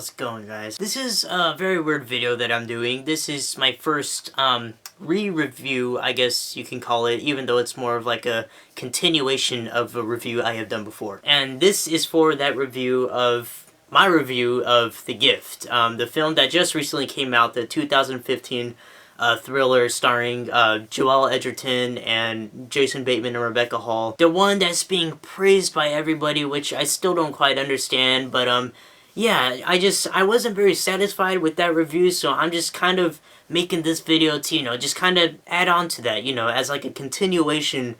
How's it going, guys? This is a very weird video that I'm doing. This is my first re-review, I guess you can call it, even though it's more of like a continuation of a review I have done before. And this is for that review of my review of The Gift, the film that just recently came out, the 2015 thriller starring Joel Edgerton and Jason Bateman and Rebecca Hall. The one that's being praised by everybody, which I still don't quite understand, but yeah, I wasn't very satisfied with that review, so I'm just kind of making this video to, just kind of add on to that, as like a continuation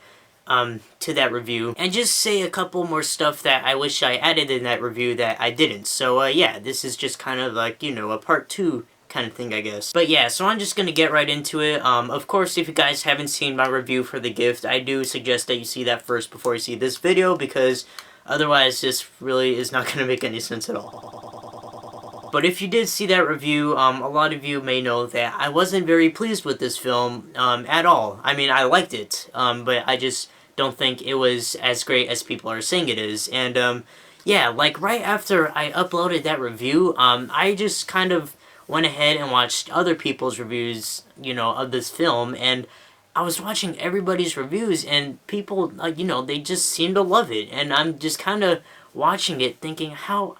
to that review, and just say a couple more stuff that I wish I added in that review that I didn't. So yeah, this is just kind of like, a part 2 kind of thing, I guess. But yeah, so I'm just gonna get right into it. Of course, if you guys haven't seen my review for The Gift, I do suggest that you see that first before you see this video, because otherwise this really is not gonna make any sense at all. But if you did see that review, a lot of you may know that I wasn't very pleased with this film at all. I mean, I liked it, but I just don't think it was as great as people are saying it is. And yeah, like right after I uploaded that review, I just kind of went ahead and watched other people's reviews, of this film, and I was watching everybody's reviews, and people, they just seem to love it, and I'm just kind of watching it thinking how,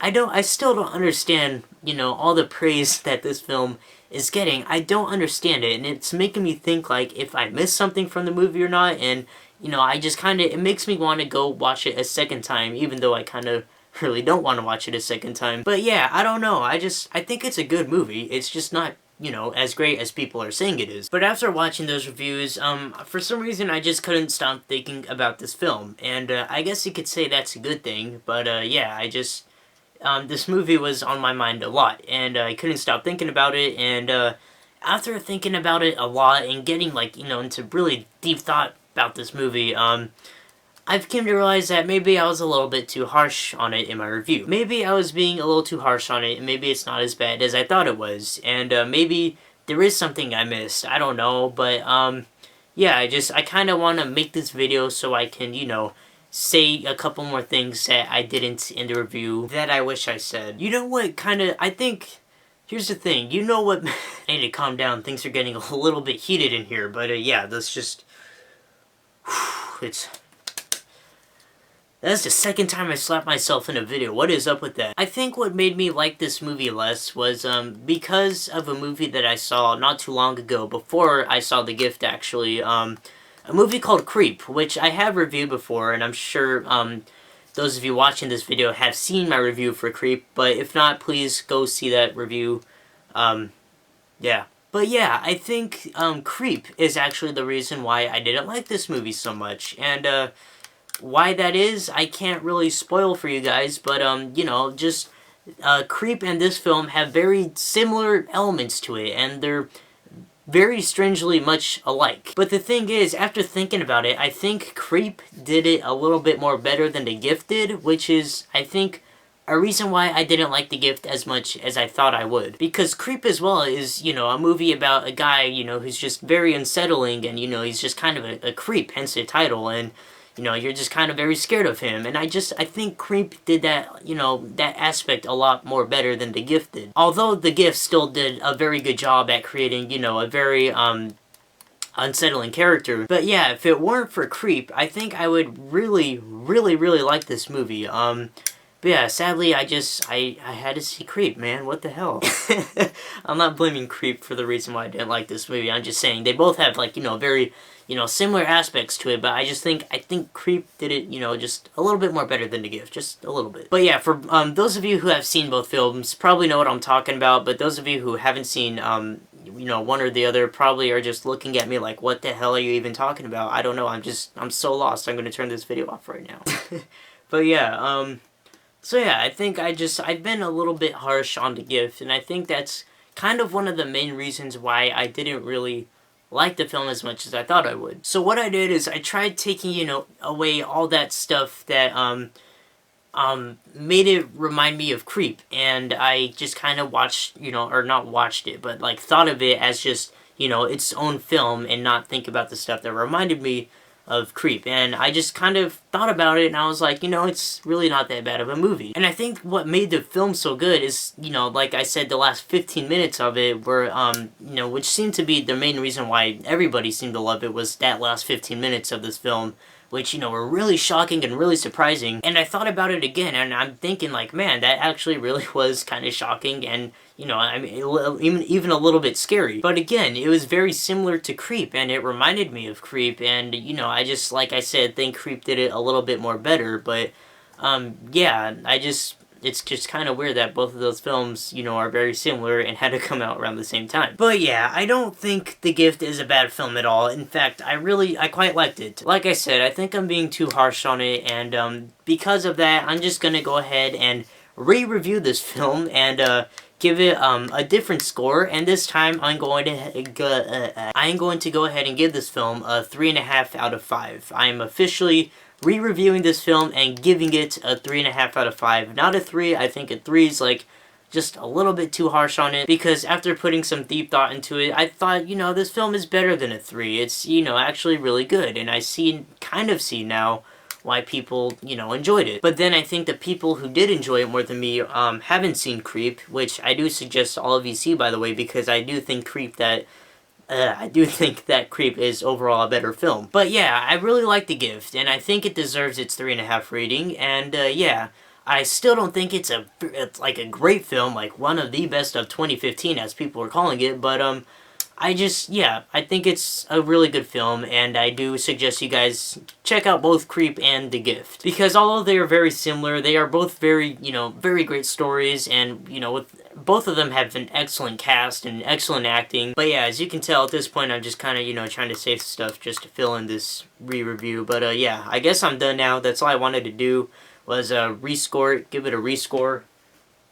I still don't understand, all the praise that this film is getting. I don't understand it, and it's making me think, like, if I missed something from the movie or not, and, I just kind of, it makes me want to go watch it a second time, even though I kind of really don't want to watch it a second time. But yeah, I don't know, I think it's a good movie. It's just not, as great as people are saying it is. But after watching those reviews, for some reason I just couldn't stop thinking about this film. And I guess you could say that's a good thing, but yeah, this movie was on my mind a lot, and I couldn't stop thinking about it, and after thinking about it a lot and getting, like, into really deep thought about this movie, I've come to realize that maybe I was a little bit too harsh on it in my review. Maybe I was being a little too harsh on it, and maybe it's not as bad as I thought it was, and maybe there is something I missed, I don't know, but yeah, I kind of want to make this video so I can, say a couple more things that I didn't in the review that I wish I said. You know what, I think, here's the thing, what, I need to calm down, things are getting a little bit heated in here, but yeah, that's just, that's the second time I slapped myself in a video. What is up with that? I think what made me like this movie less was because of a movie that I saw not too long ago, before I saw The Gift actually, a movie called Creep, which I have reviewed before, and I'm sure those of you watching this video have seen my review for Creep, but if not, please go see that review. Yeah. But yeah, I think Creep is actually the reason why I didn't like this movie so much, and why that is, I can't really spoil for you guys, but, Creep and this film have very similar elements to it, and they're very strangely much alike. But the thing is, after thinking about it, I think Creep did it a little bit more better than The Gift did, which is, I think, a reason why I didn't like The Gift as much as I thought I would. Because Creep as well is, a movie about a guy, who's just very unsettling, and, he's just kind of a creep, hence the title, and you're just kind of very scared of him, and I think Creep did that, that aspect a lot more better than The Gift did. Although The Gift still did a very good job at creating, a very, unsettling character. But yeah, if it weren't for Creep, I think I would really, really, really like this movie. But yeah, sadly, I had to see Creep, man, what the hell? I'm not blaming Creep for the reason why I didn't like this movie, I'm just saying, they both have, like, very, similar aspects to it, but I think Creep did it, just a little bit more better than The Gift, just a little bit. But yeah, for those of you who have seen both films, probably know what I'm talking about, but those of you who haven't seen, one or the other, probably are just looking at me like, what the hell are you even talking about? I don't know, I'm so lost, I'm gonna turn this video off right now. But yeah, so yeah, I think I've been a little bit harsh on The Gift, and I think that's kind of one of the main reasons why I didn't really like the film as much as I thought I would. So what I did is I tried taking, away all that stuff that, made it remind me of Creep, and I just kind of watched, or not watched it, but, like, thought of it as just, its own film, and not think about the stuff that reminded me of Creep, and I just kind of thought about it and I was like, you know, it's really not that bad of a movie. And I think what made the film so good is, you know, like I said, the last 15 minutes of it were, you know, which seemed to be the main reason why everybody seemed to love it, was that last 15 minutes of this film, which, you know, were really shocking and really surprising. And I thought about it again, and I'm thinking, like, man, that actually really was kind of shocking, and, you know, I mean, even a little bit scary. But again, it was very similar to Creep, and it reminded me of Creep, and, you know, I just, like I said, think Creep did it a little bit more better, but, yeah, it's just kind of weird that both of those films, you know, are very similar and had to come out around the same time. But yeah, I don't think The Gift is a bad film at all. In fact, I quite liked it. Like I said, I think I'm being too harsh on it, and because of that, I'm just gonna go ahead and re-review this film and give it a different score, and this time I'm going to go ahead and give this film a 3.5 out of 5. I am officially re-reviewing this film and giving it a 3.5 out of 5. Not a 3, I think a 3 is like just a little bit too harsh on it, because after putting some deep thought into it, I thought, you know, this film is better than a 3. It's, you know, actually really good, and I kind of see now why people, you know, enjoyed it. But then I think the people who did enjoy it more than me haven't seen Creep, which I do suggest all of you see, by the way, because I do think Creep is overall a better film. But yeah, I really like The Gift, and I think it deserves its 3.5 rating, and yeah, I still don't think it's like a great film, like one of the best of 2015, as people are calling it, but I think it's a really good film, and I do suggest you guys check out both Creep and The Gift. Because although they are very similar, they are both very, you know, very great stories, and, you know, both of them have an excellent cast and excellent acting. But yeah, as you can tell at this point, I'm just kind of, you know, trying to save stuff just to fill in this re-review. But yeah, I guess I'm done now. That's all I wanted to do, was rescore it, give it a rescore.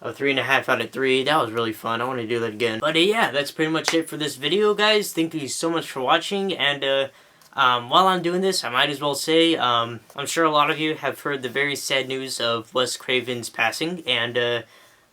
A 3.5 out of 3. That was really fun. I want to do that again. But yeah, that's pretty much it for this video, guys. Thank you so much for watching. And while I'm doing this, I might as well say, I'm sure a lot of you have heard the very sad news of Wes Craven's passing, and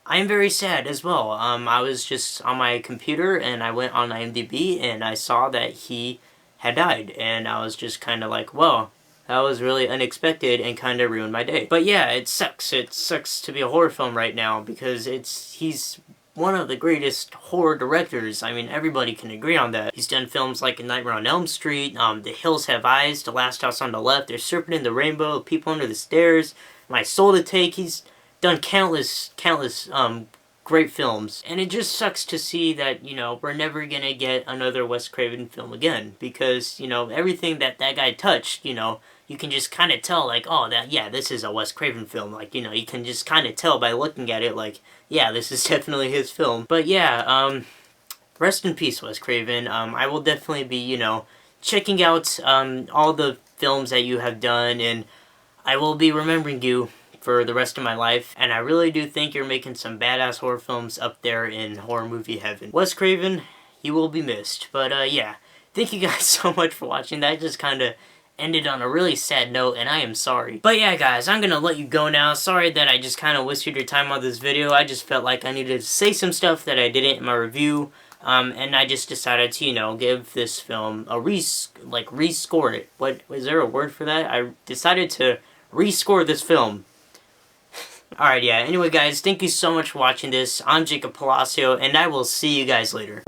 I'm very sad as well. I was just on my computer and I went on IMDb and I saw that he had died, and I was just kind of like, whoa. That was really unexpected and kind of ruined my day. But yeah, it sucks. It sucks to be a horror film right now, because he's one of the greatest horror directors. I mean, everybody can agree on that. He's done films like A Nightmare on Elm Street, The Hills Have Eyes, The Last House on the Left, There's Serpent in the Rainbow, People Under the Stairs, My Soul to Take. He's done countless great films. And it just sucks to see that, you know, we're never gonna get another Wes Craven film again, because, you know, everything that guy touched, you know, you can just kind of tell, like, oh, yeah, this is a Wes Craven film. Like, you know, you can just kind of tell by looking at it, like, yeah, this is definitely his film. But yeah, rest in peace, Wes Craven. I will definitely be, you know, checking out all the films that you have done, and I will be remembering you for the rest of my life, and I really do think you're making some badass horror films up there in horror movie heaven. Wes Craven, you will be missed. But yeah, thank you guys so much for watching. That just kind of ended on a really sad note, and I am sorry. But yeah, guys, I'm gonna let you go now. Sorry that I just kind of wasted your time on this video. I just felt like I needed to say some stuff that I didn't in my review, and I just decided to, you know, give this film a rescore it. What, is there a word for that? I decided to rescore this film. Alright, yeah, anyway guys, thank you so much for watching this. I'm Jacob Palacio, and I will see you guys later.